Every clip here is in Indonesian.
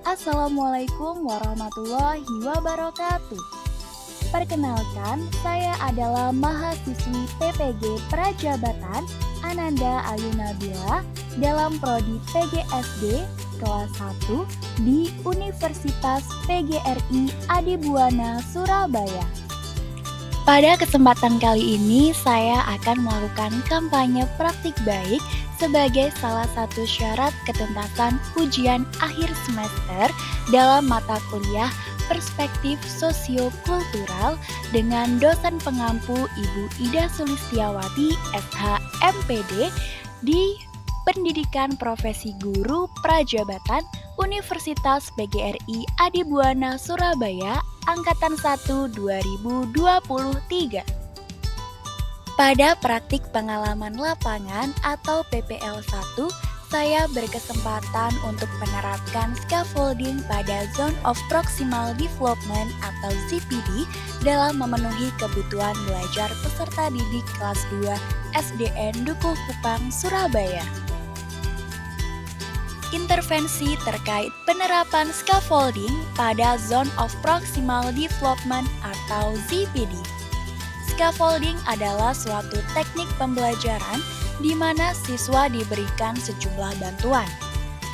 Assalamualaikum warahmatullahi wabarakatuh. Perkenalkan, saya adalah mahasiswi PPG Prajabatan Ananda Ayu Nabila dalam prodi PGSD kelas 1 di Universitas PGRI Adibuana, Surabaya. Pada kesempatan kali ini, saya akan melakukan kampanye praktik baik sebagai salah satu syarat ketuntasan ujian akhir semester dalam mata kuliah Perspektif Sosiokultural dengan dosen pengampu Ibu Ida Sulistiawati, SH MPD di Pendidikan Profesi Guru Prajabatan Universitas PGRI Adibuana, Surabaya, Angkatan 1 2023. Pada praktik pengalaman lapangan atau PPL 1, saya berkesempatan untuk menerapkan scaffolding pada Zone of Proximal Development atau ZPD dalam memenuhi kebutuhan belajar peserta didik kelas 2 SDN Dukuh Kupang, Surabaya. Intervensi terkait penerapan scaffolding pada Zone of Proximal Development atau ZPD. Scaffolding adalah suatu teknik pembelajaran di mana siswa diberikan sejumlah bantuan.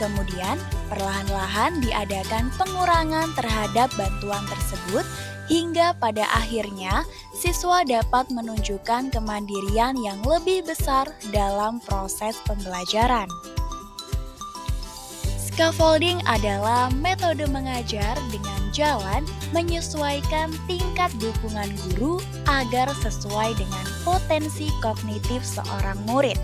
Kemudian, perlahan-lahan diadakan pengurangan terhadap bantuan tersebut hingga pada akhirnya siswa dapat menunjukkan kemandirian yang lebih besar dalam proses pembelajaran. Scaffolding adalah metode mengajar dengan jalan menyesuaikan tingkat dukungan guru agar sesuai dengan potensi kognitif seorang murid.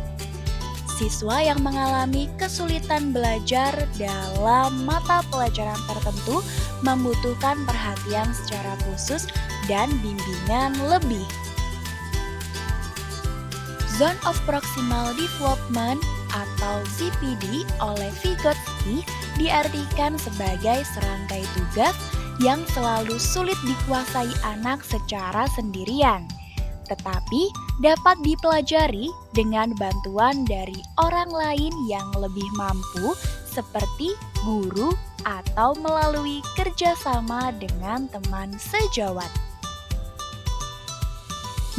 Siswa yang mengalami kesulitan belajar dalam mata pelajaran tertentu membutuhkan perhatian secara khusus dan bimbingan lebih. Zone of Proximal Development atau ZPD oleh Vygotsky diartikan sebagai serangkai tugas yang selalu sulit dikuasai anak secara sendirian, tetapi dapat dipelajari dengan bantuan dari orang lain yang lebih mampu seperti guru atau melalui kerjasama dengan teman sejawat.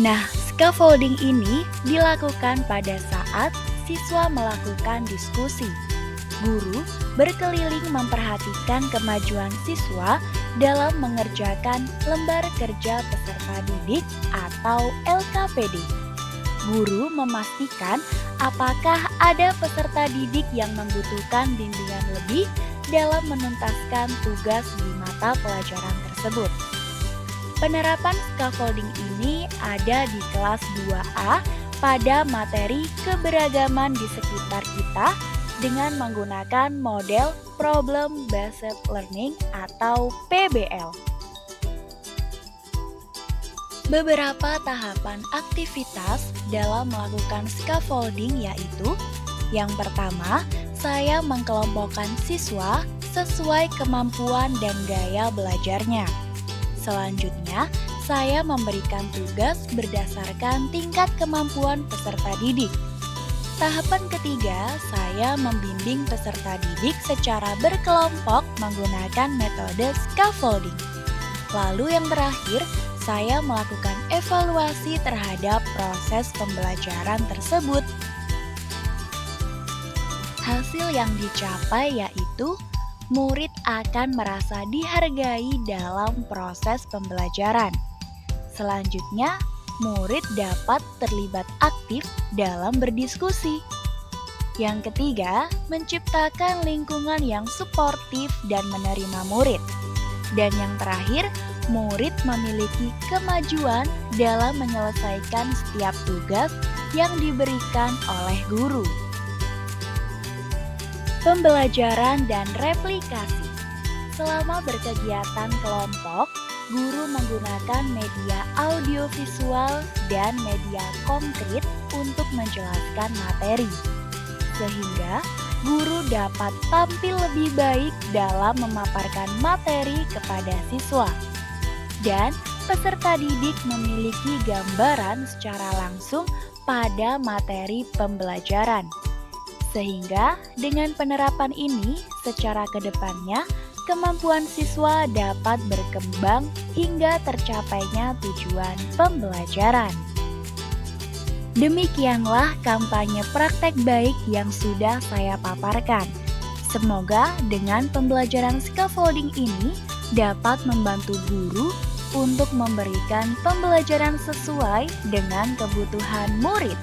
Nah, scaffolding ini dilakukan pada saat siswa melakukan diskusi. Guru berkeliling memperhatikan kemajuan siswa dalam mengerjakan lembar kerja peserta didik atau LKPD. Guru memastikan apakah ada peserta didik yang membutuhkan bimbingan lebih dalam menuntaskan tugas di mata pelajaran tersebut. Penerapan scaffolding ini ada di kelas 2A pada materi keberagaman di sekitar kita dengan menggunakan model Problem Based Learning atau PBL. Beberapa tahapan aktivitas dalam melakukan scaffolding yaitu: yang pertama, saya mengkelompokkan siswa sesuai kemampuan dan gaya belajarnya. Selanjutnya, saya memberikan tugas berdasarkan tingkat kemampuan peserta didik. Tahapan ketiga, saya membimbing peserta didik secara berkelompok menggunakan metode scaffolding. Lalu yang terakhir, saya melakukan evaluasi terhadap proses pembelajaran tersebut. Hasil yang dicapai yaitu murid akan merasa dihargai dalam proses pembelajaran. Selanjutnya, murid dapat terlibat aktif dalam berdiskusi. Yang ketiga, menciptakan lingkungan yang suportif dan menerima murid. Dan yang terakhir, murid memiliki kemajuan dalam menyelesaikan setiap tugas yang diberikan oleh guru. Pembelajaran dan replikasi. Selama berkegiatan kelompok, guru menggunakan media audiovisual dan media konkret untuk menjelaskan materi, sehingga guru dapat tampil lebih baik dalam memaparkan materi kepada siswa. Dan peserta didik memiliki gambaran secara langsung pada materi pembelajaran. Sehingga dengan penerapan ini secara kedepannya kemampuan siswa dapat berkembang hingga tercapainya tujuan pembelajaran. Demikianlah kampanye praktek baik yang sudah saya paparkan. Semoga dengan pembelajaran scaffolding ini dapat membantu guru untuk memberikan pembelajaran sesuai dengan kebutuhan murid.